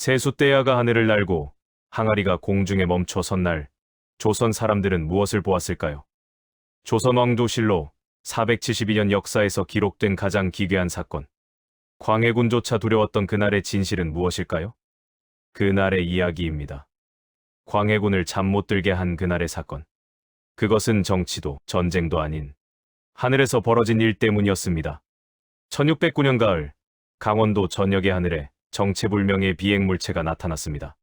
세숫대야가 하늘을 날고 항아리가 공중에 멈춰 선 날, 조선 사람들은 무엇을 보았을까요? 조선왕조실록 472년 역사에서 기록된 가장 기괴한 사건. 광해군조차 두려웠던 그날의 진실은 무엇일까요? 그날의 이야기입니다. 광해군을 잠 못 들게 한 그날의 사건. 그것은 정치도 전쟁도 아닌 하늘에서 벌어진 일 때문이었습니다. 1609년 가을, 강원도 전역의 하늘에 정체불명의 비행물체가 나타났습니다.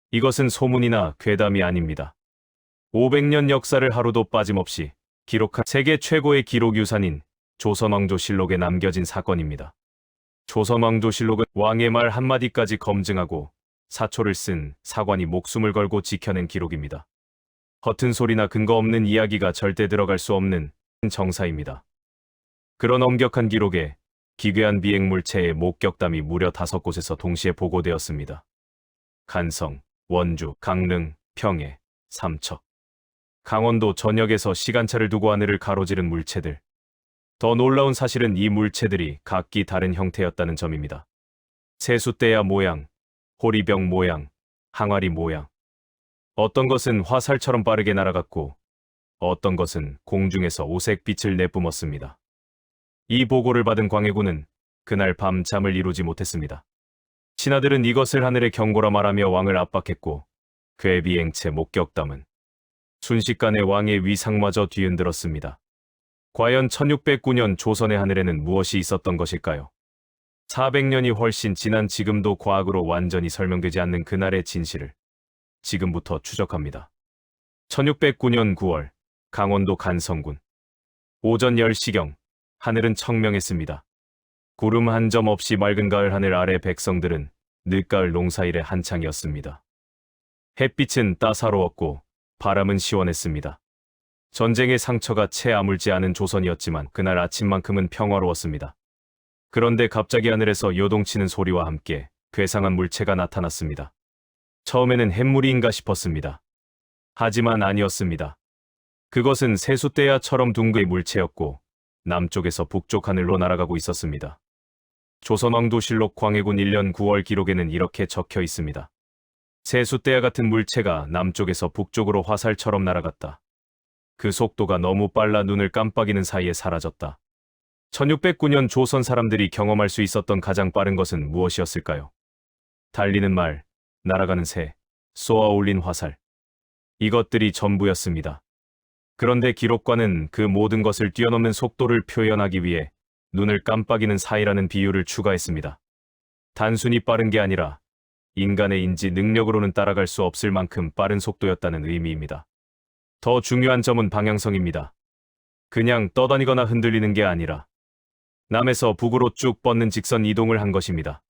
이것은 소문이나 괴담이 아닙니다. 500년 역사를 하루도 빠짐없이 기록한 세계 최고의 기록 유산인 조선왕조실록에 남겨진 사건입니다. 조선왕조실록은 왕의 말 한마디까지 검증하고 사초를 쓴 사관이 목숨을 걸고 지켜낸 기록입니다. 허튼 소리나 근거 없는 이야기가 절대 들어갈 수 없는 정사입니다. 그런 엄격한 기록에 기괴한 비행물체의 목격담이 무려 5곳에서 동시에 보고되었습니다. 간성, 원주, 강릉, 평해, 삼척, 강원도 전역에서 시간차를 두고 하늘을 가로지른 물체들. 더 놀라운 사실은 이 물체들이 각기 다른 형태였다는 점입니다. 세숫대야 모양, 호리병 모양, 항아리 모양. 어떤 것은 화살처럼 빠르게 날아갔고 어떤 것은 공중에서 오색 빛을 내뿜었습니다. 이 보고를 받은 광해군은 그날 밤 잠을 이루지 못했습니다. 신하들은 이것을 하늘의 경고라 말하며 왕을 압박했고 그의 비행체 목격담은 순식간에 왕의 위상마저 뒤흔들었습니다. 과연 1609년 조선의 하늘에는 무엇이 있었던 것일까요? 400년이 훨씬 지난 지금도 과학으로 완전히 설명되지 않는 그날의 진실을 지금부터 추적합니다. 1609년 9월, 강원도 간성군. 오전 10시경, 하늘은 청명했습니다. 구름 한 점 없이 맑은 가을 하늘 아래 백성들은 늦가을 농사일에 한창이었습니다. 햇빛은 따사로웠고 바람은 시원했습니다. 전쟁의 상처가 채 아물지 않은 조선이었지만 그날 아침만큼은 평화로웠습니다. 그런데 갑자기 하늘에서 요동치는 소리와 함께 괴상한 물체가 나타났습니다. 처음에는 햇물인가 싶었습니다. 하지만 아니었습니다. 그것은 세숫대야처럼 둥근 물체였고 남쪽에서 북쪽 하늘로 날아가고 있었습니다. 조선왕조실록 광해군 1년 9월 기록에는 이렇게 적혀 있습니다. 세숫대야 같은 물체가 남쪽에서 북쪽으로 화살처럼 날아갔다. 그 속도가 너무 빨라 눈을 깜빡이는 사이에 사라졌다. 1609년 조선 사람들이 경험할 수 있었던 가장 빠른 것은 무엇이었을까요? 달리는 말, 날아가는 새, 쏘아 올린 화살. 이것들이 전부였습니다. 그런데 기록과는 그 모든 것을 뛰어넘는 속도를 표현하기 위해 눈을 깜빡이는 사이라는 비유를 추가했습니다. 단순히 빠른 게 아니라 인간의 인지 능력으로는 따라갈 수 없을 만큼 빠른 속도였다는 의미입니다. 더 중요한 점은 방향성입니다. 그냥 떠다니거나 흔들리는 게 아니라 남에서 북으로 쭉 뻗는 직선 이동을 한 것입니다.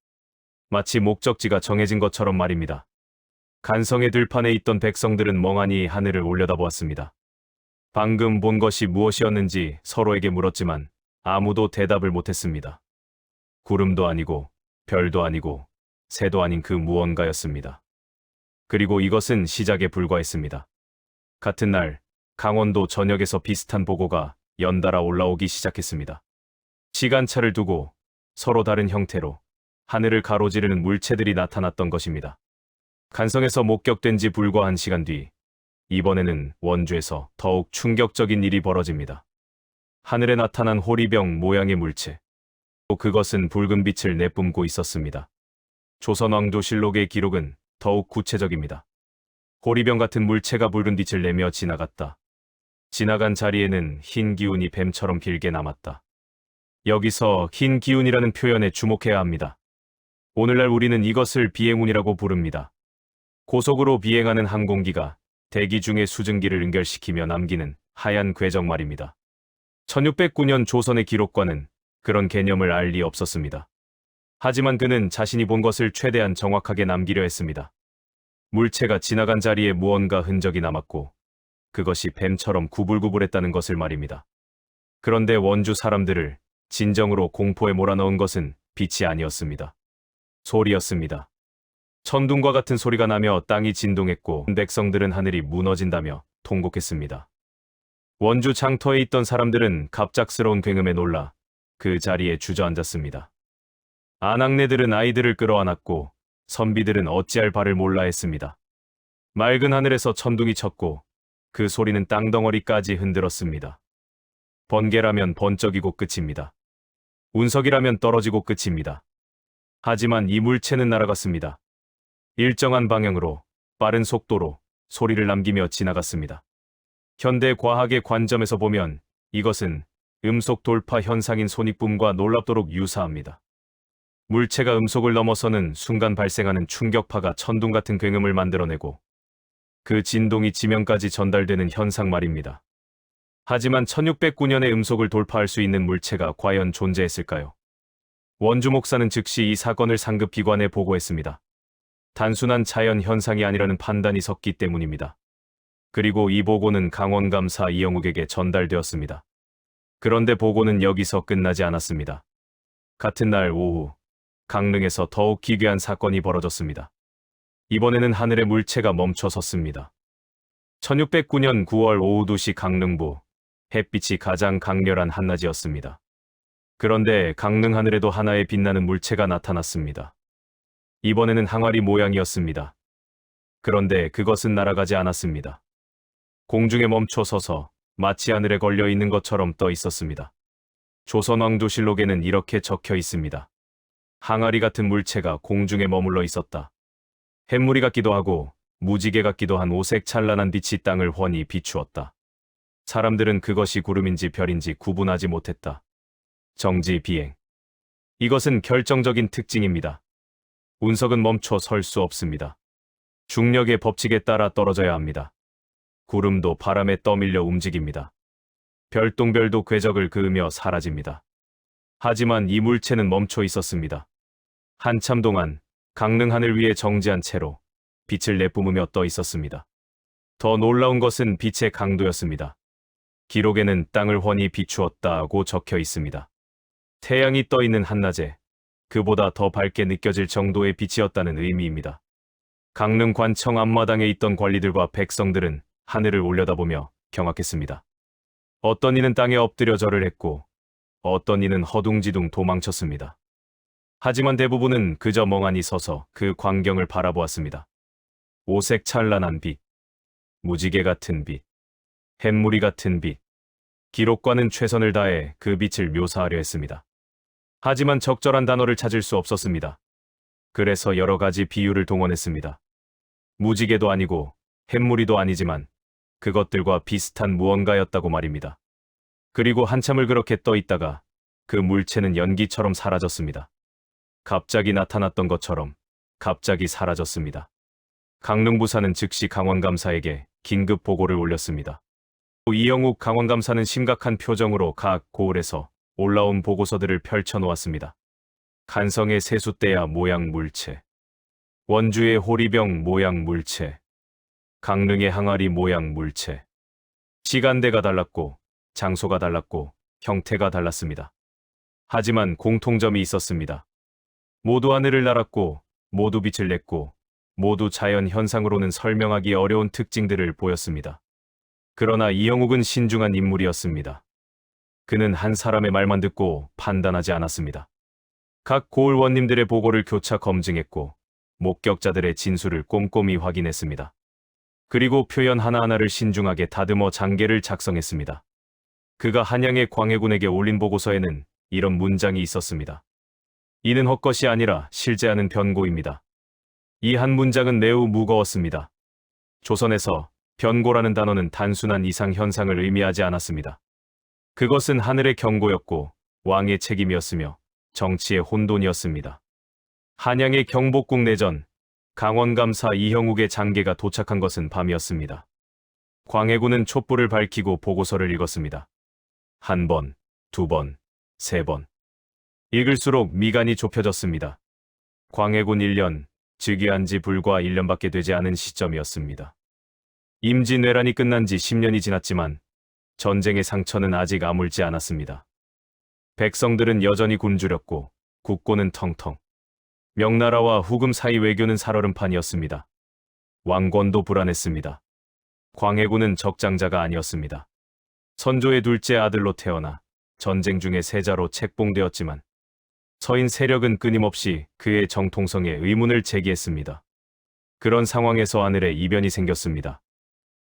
마치 목적지가 정해진 것처럼 말입니다. 간성의 들판에 있던 백성들은 멍하니 하늘을 올려다보았습니다. 방금 본 것이 무엇이었는지 서로에게 물었지만 아무도 대답을 못했습니다. 구름도 아니고 별도 아니고 새도 아닌 그 무언가였습니다. 그리고 이것은 시작에 불과했습니다. 같은 날 강원도 전역에서 비슷한 보고가 연달아 올라오기 시작했습니다. 시간차를 두고 서로 다른 형태로 하늘을 가로지르는 물체들이 나타났던 것입니다. 간성에서 목격된 지 불과 1시간 뒤 이번에는 원주에서 더욱 충격적인 일이 벌어집니다. 하늘에 나타난 호리병 모양의 물체. 그것은 붉은 빛을 내뿜고 있었습니다. 조선왕조실록의 기록은 더욱 구체적입니다. 호리병 같은 물체가 붉은 빛을 내며 지나갔다. 지나간 자리에는 흰 기운이 뱀처럼 길게 남았다. 여기서 흰 기운이라는 표현에 주목해야 합니다. 오늘날 우리는 이것을 비행운이라고 부릅니다. 고속으로 비행하는 항공기가 대기 중에 수증기를 연결시키며 남기는 하얀 궤적 말입니다. 1609년 조선의 기록과는 그런 개념을 알 리 없었습니다. 하지만 그는 자신이 본 것을 최대한 정확하게 남기려 했습니다. 물체가 지나간 자리에 무언가 흔적이 남았고 그것이 뱀처럼 구불구불했다는 것을 말입니다. 그런데 원주 사람들을 진정으로 공포에 몰아넣은 것은 빛이 아니었습니다. 소리였습니다. 천둥과 같은 소리가 나며 땅이 진동했고 백성들은 하늘이 무너진다며 통곡했습니다. 원주 장터에 있던 사람들은 갑작스러운 굉음에 놀라 그 자리에 주저앉았습니다. 아낙네들은 아이들을 끌어안았고 선비들은 어찌할 바를 몰라 했습니다. 맑은 하늘에서 천둥이 쳤고 그 소리는 땅덩어리까지 흔들었습니다. 번개라면 번쩍이고 끝입니다. 운석이라면 떨어지고 끝입니다. 하지만 이 물체는 날아갔습니다. 일정한 방향으로 빠른 속도로 소리를 남기며 지나갔습니다. 현대 과학의 관점에서 보면 이것은 음속 돌파 현상인 손익붐과 놀랍도록 유사합니다. 물체가 음속을 넘어서는 순간 발생하는 충격파가 천둥 같은 굉음을 만들어내고 그 진동이 지면까지 전달되는 현상 말입니다. 하지만 1609년에 음속을 돌파할 수 있는 물체가 과연 존재했을까요? 원주 목사는 즉시 이 사건을 상급 기관에 보고했습니다. 단순한 자연 현상이 아니라는 판단이 섰기 때문입니다. 그리고 이 보고는 강원감사 이영욱에게 전달되었습니다. 그런데 보고는 여기서 끝나지 않았습니다. 같은 날 오후, 강릉에서 더욱 기괴한 사건이 벌어졌습니다. 이번에는 하늘의 물체가 멈춰 섰습니다. 1609년 9월 오후 2시 강릉부, 햇빛이 가장 강렬한 한낮이었습니다. 그런데 강릉 하늘에도 하나의 빛나는 물체가 나타났습니다. 이번에는 항아리 모양이었습니다. 그런데 그것은 날아가지 않았습니다. 공중에 멈춰 서서 마치 하늘에 걸려 있는 것처럼 떠 있었습니다. 조선왕조실록에는 이렇게 적혀 있습니다. 항아리 같은 물체가 공중에 머물러 있었다. 햇물이 같기도 하고 무지개 같기도 한 오색 찬란한 빛이 땅을 훤히 비추었다. 사람들은 그것이 구름인지 별인지 구분하지 못했다. 정지 비행. 이것은 결정적인 특징입니다. 운석은 멈춰 설 수 없습니다. 중력의 법칙에 따라 떨어져야 합니다. 구름도 바람에 떠밀려 움직입니다. 별똥별도 궤적을 그으며 사라집니다. 하지만 이 물체는 멈춰 있었습니다. 한참 동안 강릉 하늘 위에 정지한 채로 빛을 내뿜으며 떠 있었습니다. 더 놀라운 것은 빛의 강도였습니다. 기록에는 땅을 훤히 비추었다고 적혀 있습니다. 태양이 떠 있는 한낮에 그보다 더 밝게 느껴질 정도의 빛이었다는 의미입니다. 강릉 관청 앞마당에 있던 관리들과 백성들은 하늘을 올려다보며 경악했습니다. 어떤 이는 땅에 엎드려 절을 했고 어떤 이는 허둥지둥 도망쳤습니다. 하지만 대부분은 그저 멍하니 서서 그 광경을 바라보았습니다. 오색 찬란한 빛, 무지개 같은 빛, 햇무리 같은 빛. 기록과는 최선을 다해 그 빛을 묘사하려 했습니다. 하지만 적절한 단어를 찾을 수 없었습니다. 그래서 여러 가지 비유를 동원했습니다. 무지개도 아니고 햇무리도 아니지만 그것들과 비슷한 무언가였다고 말입니다. 그리고 한참을 그렇게 떠 있다가 그 물체는 연기처럼 사라졌습니다. 갑자기 나타났던 것처럼 갑자기 사라졌습니다. 강릉부사는 즉시 강원감사에게 긴급 보고를 올렸습니다. 이영욱 강원감사는 심각한 표정으로 각 고을에서 올라온 보고서들을 펼쳐놓았습니다. 간성의 세숫대야 모양 물체, 원주의 호리병 모양 물체, 강릉의 항아리 모양 물체. 시간대가 달랐고 장소가 달랐고 형태가 달랐습니다. 하지만 공통점이 있었습니다. 모두 하늘을 날았고 모두 빛을 냈고 모두 자연 현상으로는 설명하기 어려운 특징들을 보였습니다. 그러나 이영욱은 신중한 인물이었습니다. 그는 한 사람의 말만 듣고 판단하지 않았습니다. 각 고을 원님들의 보고를 교차 검증했고 목격자들의 진술을 꼼꼼히 확인했습니다. 그리고 표현 하나하나를 신중하게 다듬어 장계를 작성했습니다. 그가 한양의 광해군에게 올린 보고서에는 이런 문장이 있었습니다. 이는 헛것이 아니라 실제하는 변고입니다. 이 한 문장은 매우 무거웠습니다. 조선에서 변고라는 단어는 단순한 이상현상을 의미하지 않았습니다. 그것은 하늘의 경고였고 왕의 책임이었으며 정치의 혼돈이었습니다. 한양의 경복궁 내전, 강원감사 이형욱의 장계가 도착한 것은 밤이었습니다. 광해군은 촛불을 밝히고 보고서를 읽었습니다. 한 번, 두 번, 세 번. 읽을수록 미간이 좁혀졌습니다. 광해군 1년, 즉위한 지 불과 1년밖에 되지 않은 시점이었습니다. 임진왜란이 끝난 지 10년이 지났지만 전쟁의 상처는 아직 아물지 않았습니다. 백성들은 여전히 굶주렸고 국고는 텅텅. 명나라와 후금 사이 외교는 살얼음판이었습니다. 왕권도 불안했습니다. 광해군은 적장자가 아니었습니다. 선조의 둘째 아들로 태어나 전쟁 중에 세자로 책봉되었지만 서인 세력은 끊임없이 그의 정통성에 의문을 제기했습니다. 그런 상황에서 하늘의 이변이 생겼습니다.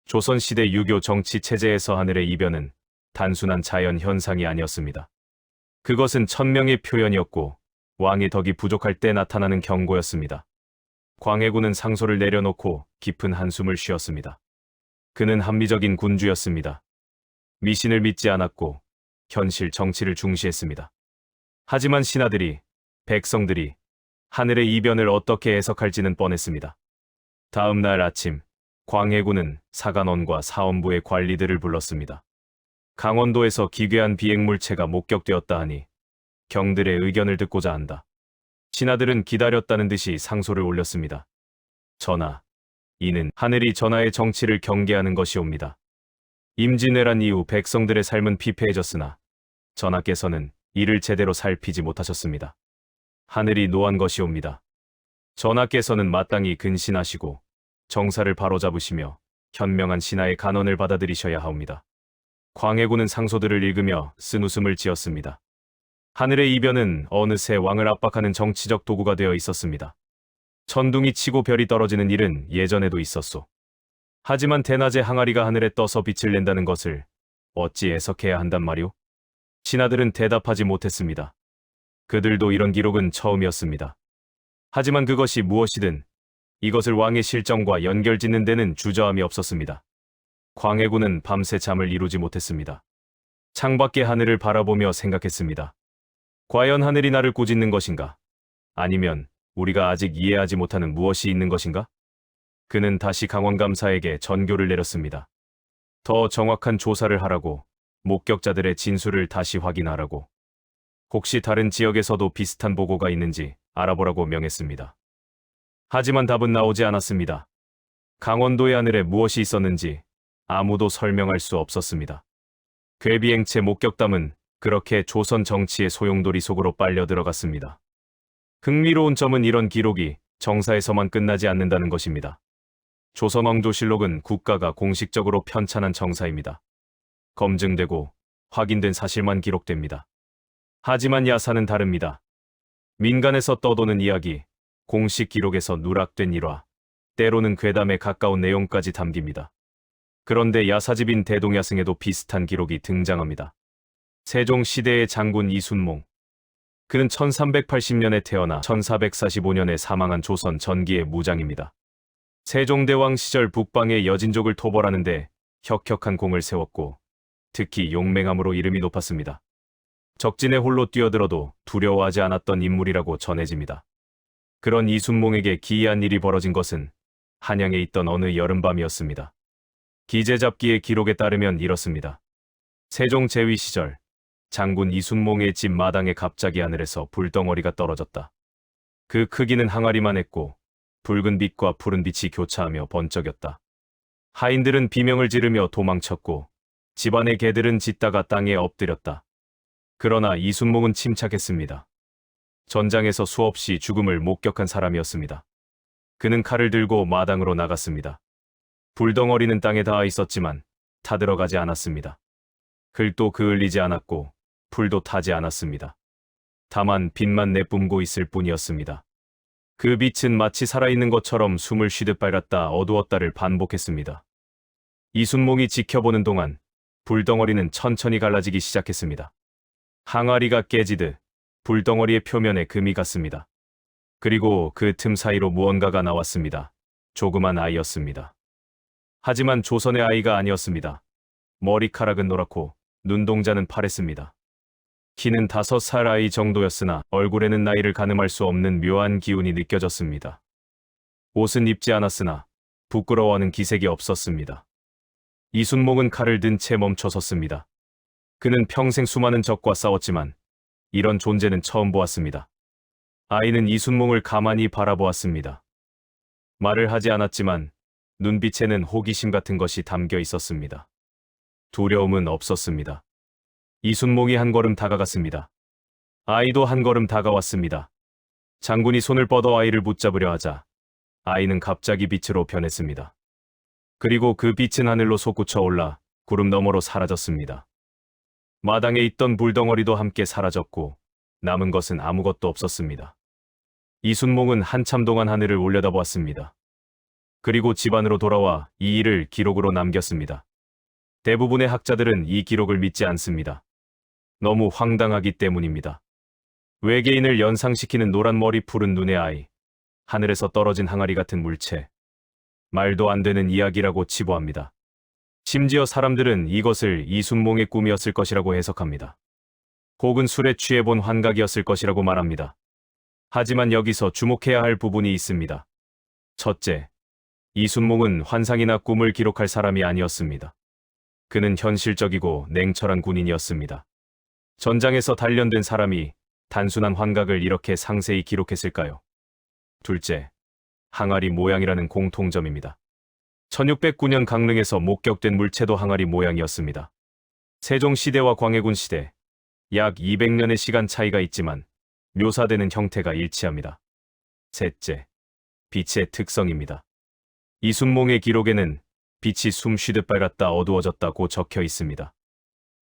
조선시대 유교 정치 체제에서 하늘의 이변은 단순한 자연 현상이 아니었습니다. 그것은 천명의 표현이었고 왕의 덕이 부족할 때 나타나는 경고였습니다. 광해군은 상소를 내려놓고 깊은 한숨을 쉬었습니다. 그는 합리적인 군주였습니다. 미신을 믿지 않았고 현실 정치를 중시했습니다. 하지만 신하들이, 백성들이 하늘의 이변을 어떻게 해석할지는 뻔했습니다. 다음 날 아침, 광해군은 사간원과 사원부의 관리들을 불렀습니다. 강원도에서 기괴한 비행물체가 목격되었다 하니 경들의 의견을 듣고자 한다. 신하들은 기다렸다는 듯이 상소를 올렸습니다. 전하, 이는 하늘이 전하의 정치를 경계하는 것이옵니다. 임진왜란 이후 백성들의 삶은 피폐해졌으나 전하께서는 이를 제대로 살피지 못하셨습니다. 하늘이 노한 것이옵니다. 전하께서는 마땅히 근신하시고 정사를 바로잡으시며 현명한 신하의 간언을 받아들이셔야 하옵니다. 광해군은 상소들을 읽으며 쓴웃음을 지었습니다. 하늘의 이변은 어느새 왕을 압박하는 정치적 도구가 되어 있었습니다. 천둥이 치고 별이 떨어지는 일은 예전에도 있었소. 하지만 대낮에 항아리가 하늘에 떠서 빛을 낸다는 것을 어찌 해석해야 한단 말이오? 신하들은 대답하지 못했습니다. 그들도 이런 기록은 처음이었습니다. 하지만 그것이 무엇이든 이것을 왕의 실정과 연결짓는 데는 주저함이 없었습니다. 광해군은 밤새 잠을 이루지 못했습니다. 창밖의 하늘을 바라보며 생각했습니다. 과연 하늘이 나를 꾸짖는 것인가? 아니면 우리가 아직 이해하지 못하는 무엇이 있는 것인가? 그는 다시 강원감사에게 전교를 내렸습니다. 더 정확한 조사를 하라고, 목격자들의 진술을 다시 확인하라고, 혹시 다른 지역에서도 비슷한 보고가 있는지 알아보라고 명했습니다. 하지만 답은 나오지 않았습니다. 강원도의 하늘에 무엇이 있었는지 아무도 설명할 수 없었습니다. 괴비행체 목격담은 그렇게 조선 정치의 소용돌이 속으로 빨려 들어갔습니다. 흥미로운 점은 이런 기록이 정사에서만 끝나지 않는다는 것입니다. 조선왕조실록은 국가가 공식적으로 편찬한 정사입니다. 검증되고 확인된 사실만 기록됩니다. 하지만 야사는 다릅니다. 민간에서 떠도는 이야기, 공식 기록에서 누락된 일화, 때로는 괴담에 가까운 내용까지 담깁니다. 그런데 야사집인 대동야승에도 비슷한 기록이 등장합니다. 세종시대의 장군 이순몽. 그는 1380년에 태어나 1445년에 사망한 조선 전기의 무장입니다. 세종대왕 시절 북방의 여진족을 토벌하는데 혁혁한 공을 세웠고 특히 용맹함으로 이름이 높았습니다. 적진에 홀로 뛰어들어도 두려워하지 않았던 인물이라고 전해집니다. 그런 이순몽에게 기이한 일이 벌어진 것은 한양에 있던 어느 여름밤이었습니다. 기재잡기의 기록에 따르면 이렇습니다. 세종 재위 시절 장군 이순몽의 집 마당에 갑자기 하늘에서 불덩어리가 떨어졌다. 그 크기는 항아리만 했고 붉은 빛과 푸른 빛이 교차하며 번쩍였다. 하인들은 비명을 지르며 도망쳤고 집안의 개들은 짖다가 땅에 엎드렸다. 그러나 이순몽은 침착했습니다. 전장에서 수없이 죽음을 목격한 사람이었습니다. 그는 칼을 들고 마당으로 나갔습니다. 불덩어리는 땅에 닿아 있었지만 타들어가지 않았습니다. 글도 그을리지 않았고 풀도 타지 않았습니다. 다만 빛만 내뿜고 있을 뿐이었습니다. 그 빛은 마치 살아있는 것처럼 숨을 쉬듯 밝았다 어두웠다를 반복했습니다. 이순몽이 지켜보는 동안 불덩어리는 천천히 갈라지기 시작했습니다. 항아리가 깨지듯 불덩어리의 표면에 금이 갔습니다. 그리고 그 틈 사이로 무언가가 나왔습니다. 조그만 아이였습니다. 하지만 조선의 아이가 아니었습니다. 머리카락은 노랗고 눈동자는 파랬습니다. 키는 5살 아이 정도였으나 얼굴에는 나이를 가늠할 수 없는 묘한 기운이 느껴졌습니다. 옷은 입지 않았으나 부끄러워하는 기색이 없었습니다. 이순몽은 칼을 든 채 멈춰 섰습니다. 그는 평생 수많은 적과 싸웠지만 이런 존재는 처음 보았습니다. 아이는 이순몽을 가만히 바라보았습니다. 말을 하지 않았지만 눈빛에는 호기심 같은 것이 담겨 있었습니다. 두려움은 없었습니다. 이순몽이 한 걸음 다가갔습니다. 아이도 한 걸음 다가왔습니다. 장군이 손을 뻗어 아이를 붙잡으려 하자 아이는 갑자기 빛으로 변했습니다. 그리고 그 빛은 하늘로 솟구쳐 올라 구름 너머로 사라졌습니다. 마당에 있던 불덩어리도 함께 사라졌고 남은 것은 아무것도 없었습니다. 이순몽은 한참 동안 하늘을 올려다보았습니다. 그리고 집안으로 돌아와 이 일을 기록으로 남겼습니다. 대부분의 학자들은 이 기록을 믿지 않습니다. 너무 황당하기 때문입니다. 외계인을 연상시키는 노란 머리 푸른 눈의 아이, 하늘에서 떨어진 항아리 같은 물체, 말도 안 되는 이야기라고 치부합니다. 심지어 사람들은 이것을 이순몽의 꿈이었을 것이라고 해석합니다. 혹은 술에 취해본 환각이었을 것이라고 말합니다. 하지만 여기서 주목해야 할 부분이 있습니다. 첫째, 이순몽은 환상이나 꿈을 기록할 사람이 아니었습니다. 그는 현실적이고 냉철한 군인이었습니다. 전장에서 단련된 사람이 단순한 환각을 이렇게 상세히 기록했을까요? 둘째, 항아리 모양이라는 공통점입니다. 1609년 강릉에서 목격된 물체도 항아리 모양이었습니다. 세종시대와 광해군 시대, 약 200년의 시간 차이가 있지만 묘사되는 형태가 일치합니다. 셋째, 빛의 특성입니다. 이순몽의 기록에는 빛이 숨쉬듯 밝았다 어두워졌다고 적혀 있습니다.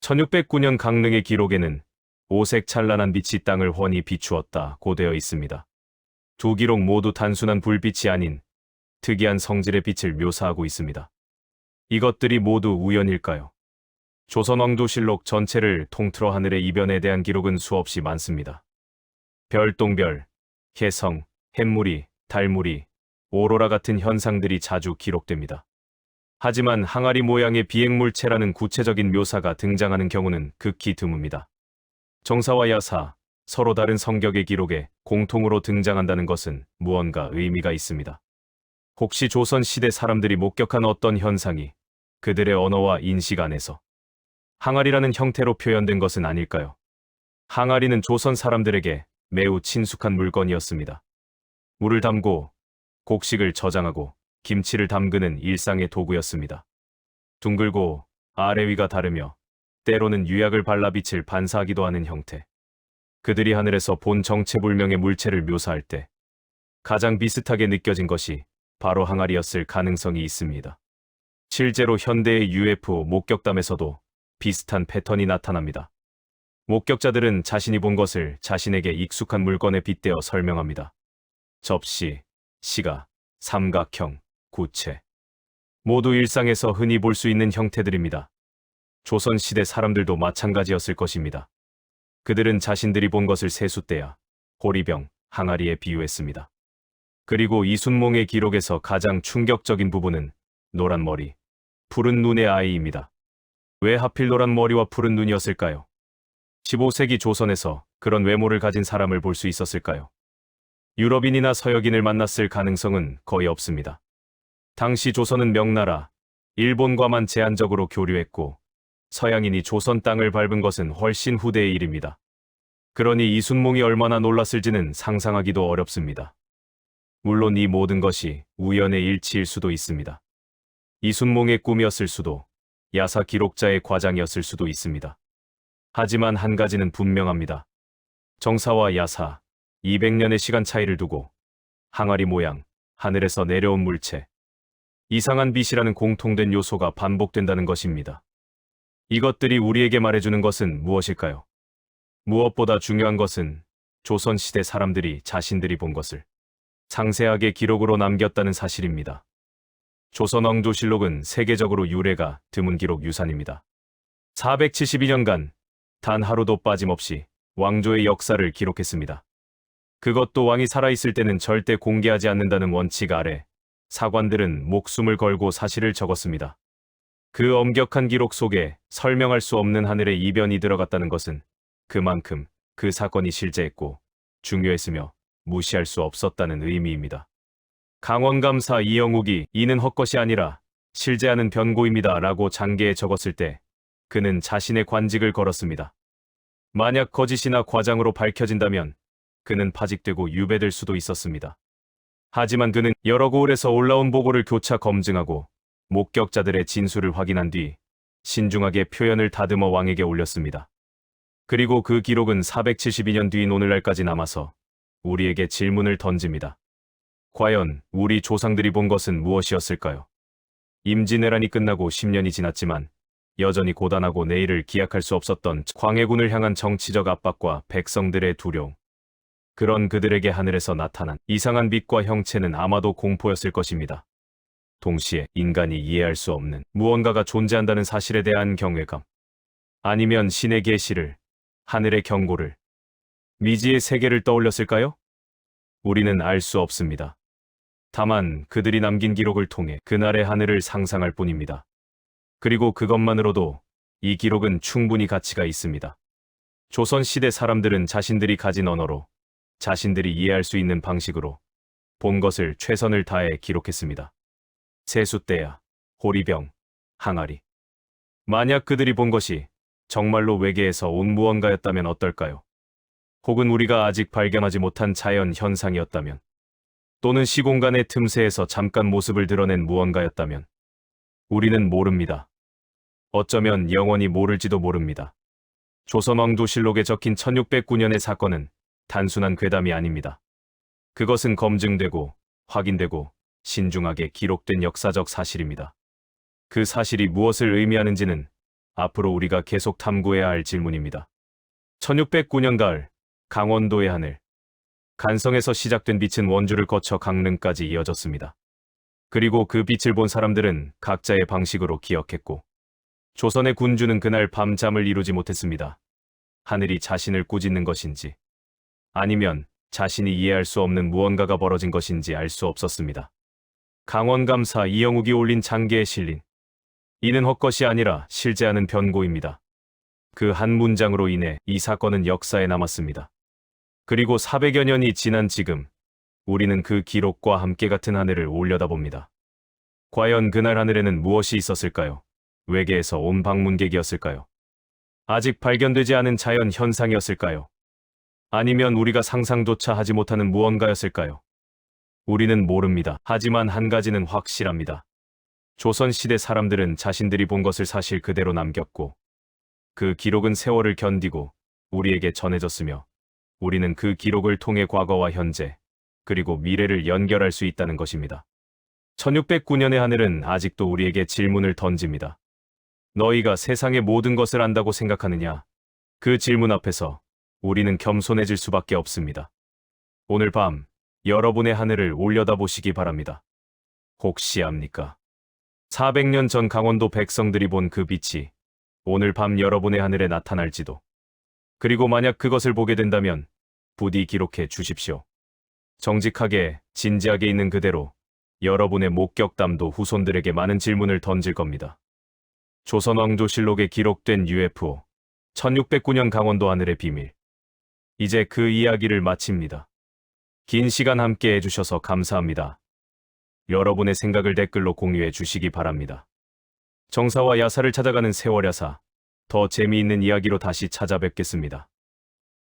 1609년 강릉의 기록에는 오색 찬란한 빛이 땅을 훤히 비추었다고 되어 있습니다. 두 기록 모두 단순한 불빛이 아닌 특이한 성질의 빛을 묘사하고 있습니다. 이것들이 모두 우연일까요? 조선왕조실록 전체를 통틀어 하늘의 이변에 대한 기록은 수없이 많습니다. 별똥별, 혜성, 햇무리, 달무리, 오로라 같은 현상들이 자주 기록됩니다. 하지만 항아리 모양의 비행물체라는 구체적인 묘사가 등장하는 경우는 극히 드뭅니다. 정사와 야사, 서로 다른 성격의 기록에 공통으로 등장한다는 것은 무언가 의미가 있습니다. 혹시 조선시대 사람들이 목격한 어떤 현상이 그들의 언어와 인식 안에서 항아리라는 형태로 표현된 것은 아닐까요? 항아리는 조선 사람들에게 매우 친숙한 물건이었습니다. 물을 담고 곡식을 저장하고 김치를 담그는 일상의 도구였습니다. 둥글고 아래 위가 다르며 때로는 유약을 발라 빛을 반사하기도 하는 형태. 그들이 하늘에서 본 정체불명의 물체를 묘사할 때 가장 비슷하게 느껴진 것이 바로 항아리였을 가능성이 있습니다. 실제로 현대의 UFO 목격담에서도 비슷한 패턴이 나타납니다. 목격자들은 자신이 본 것을 자신에게 익숙한 물건에 빗대어 설명합니다. 접시, 시가, 삼각형, 구체. 모두 일상에서 흔히 볼 수 있는 형태들입니다. 조선시대 사람들도 마찬가지였을 것입니다. 그들은 자신들이 본 것을 세숫대야, 호리병, 항아리에 비유했습니다. 그리고 이순몽의 기록에서 가장 충격적인 부분은 노란 머리, 푸른 눈의 아이입니다. 왜 하필 노란 머리와 푸른 눈이었을까요? 15세기 조선에서 그런 외모를 가진 사람을 볼 수 있었을까요? 유럽인이나 서역인을 만났을 가능성은 거의 없습니다. 당시 조선은 명나라, 일본과만 제한적으로 교류했고 서양인이 조선 땅을 밟은 것은 훨씬 후대의 일입니다. 그러니 이순몽이 얼마나 놀랐을지는 상상하기도 어렵습니다. 물론 이 모든 것이 우연의 일치일 수도 있습니다. 이순몽의 꿈이었을 수도, 야사 기록자의 과장이었을 수도 있습니다. 하지만 한 가지는 분명합니다. 정사와 야사, 200년의 시간 차이를 두고 항아리 모양, 하늘에서 내려온 물체, 이상한 빛이라는 공통된 요소가 반복된다는 것입니다. 이것들이 우리에게 말해주는 것은 무엇일까요? 무엇보다 중요한 것은 조선시대 사람들이 자신들이 본 것을 상세하게 기록으로 남겼다는 사실입니다. 조선왕조실록은 세계적으로 유래가 드문 기록 유산입니다. 472년간 단 하루도 빠짐없이 왕조의 역사를 기록했습니다. 그것도 왕이 살아있을 때는 절대 공개하지 않는다는 원칙 아래 사관들은 목숨을 걸고 사실을 적었습니다. 그 엄격한 기록 속에 설명할 수 없는 하늘의 이변이 들어갔다는 것은 그만큼 그 사건이 실제했고 중요했으며 무시할 수 없었다는 의미입니다. 강원감사 이영욱이 이는 헛것이 아니라 실제하는 변고입니다 라고 장계에 적었을 때 그는 자신의 관직을 걸었습니다. 만약 거짓이나 과장으로 밝혀진다면 그는 파직되고 유배될 수도 있었습니다. 하지만 그는 여러 고을에서 올라온 보고를 교차 검증하고 목격자들의 진술을 확인한 뒤 신중하게 표현을 다듬어 왕에게 올렸습니다. 그리고 그 기록은 472년 뒤인 오늘날까지 남아서 우리에게 질문을 던집니다. 과연 우리 조상들이 본 것은 무엇이었을까요? 임진왜란이 끝나고 10년이 지났지만 여전히 고단하고 내일을 기약할 수 없었던 광해군을 향한 정치적 압박과 백성들의 두려움. 그런 그들에게 하늘에서 나타난 이상한 빛과 형체는 아마도 공포였을 것입니다. 동시에 인간이 이해할 수 없는 무언가가 존재한다는 사실에 대한 경외감, 아니면 신의 계시를, 하늘의 경고를, 미지의 세계를 떠올렸을까요? 우리는 알 수 없습니다. 다만 그들이 남긴 기록을 통해 그날의 하늘을 상상할 뿐입니다. 그리고 그것만으로도 이 기록은 충분히 가치가 있습니다. 조선시대 사람들은 자신들이 가진 언어로, 자신들이 이해할 수 있는 방식으로 본 것을 최선을 다해 기록했습니다. 세숫대야, 호리병, 항아리. 만약 그들이 본 것이 정말로 외계에서 온 무언가였다면 어떨까요? 혹은 우리가 아직 발견하지 못한 자연 현상이었다면, 또는 시공간의 틈새에서 잠깐 모습을 드러낸 무언가였다면, 우리는 모릅니다. 어쩌면 영원히 모를지도 모릅니다. 조선왕조실록에 적힌 1609년의 사건은 단순한 괴담이 아닙니다. 그것은 검증되고 확인되고 신중하게 기록된 역사적 사실입니다. 그 사실이 무엇을 의미하는지는 앞으로 우리가 계속 탐구해야 할 질문입니다. 1609년 가을, 강원도의 하늘. 간성에서 시작된 빛은 원주를 거쳐 강릉까지 이어졌습니다. 그리고 그 빛을 본 사람들은 각자의 방식으로 기억했고, 조선의 군주는 그날 밤 잠을 이루지 못했습니다. 하늘이 자신을 꾸짖는 것인지, 아니면 자신이 이해할 수 없는 무언가가 벌어진 것인지 알 수 없었습니다. 강원감사 이영욱이 올린 장계에 실린 이는 헛것이 아니라 실제하는 변고입니다. 그 한 문장으로 인해 이 사건은 역사에 남았습니다. 그리고 400여 년이 지난 지금, 우리는 그 기록과 함께 같은 하늘을 올려다봅니다. 과연 그날 하늘에는 무엇이 있었을까요? 외계에서 온 방문객이었을까요? 아직 발견되지 않은 자연 현상이었을까요? 아니면 우리가 상상조차 하지 못하는 무언가였을까요? 우리는 모릅니다. 하지만 한 가지는 확실합니다. 조선시대 사람들은 자신들이 본 것을 사실 그대로 남겼고, 그 기록은 세월을 견디고 우리에게 전해졌으며, 우리는 그 기록을 통해 과거와 현재, 그리고 미래를 연결할 수 있다는 것입니다. 1609년의 하늘은 아직도 우리에게 질문을 던집니다. 너희가 세상의 모든 것을 안다고 생각하느냐? 그 질문 앞에서 우리는 겸손해질 수밖에 없습니다. 오늘 밤 여러분의 하늘을 올려다보시기 바랍니다. 혹시 압니까? 400년 전 강원도 백성들이 본 그 빛이 오늘 밤 여러분의 하늘에 나타날지도. 그리고 만약 그것을 보게 된다면 부디 기록해 주십시오. 정직하게, 진지하게 있는 그대로 여러분의 목격담도 후손들에게 많은 질문을 던질 겁니다. 조선왕조실록에 기록된 UFO 1609년 강원도 하늘의 비밀. 이제 그 이야기를 마칩니다. 긴 시간 함께 해주셔서 감사합니다. 여러분의 생각을 댓글로 공유해 주시기 바랍니다. 정사와 야사를 찾아가는 세월야사, 더 재미있는 이야기로 다시 찾아뵙겠습니다.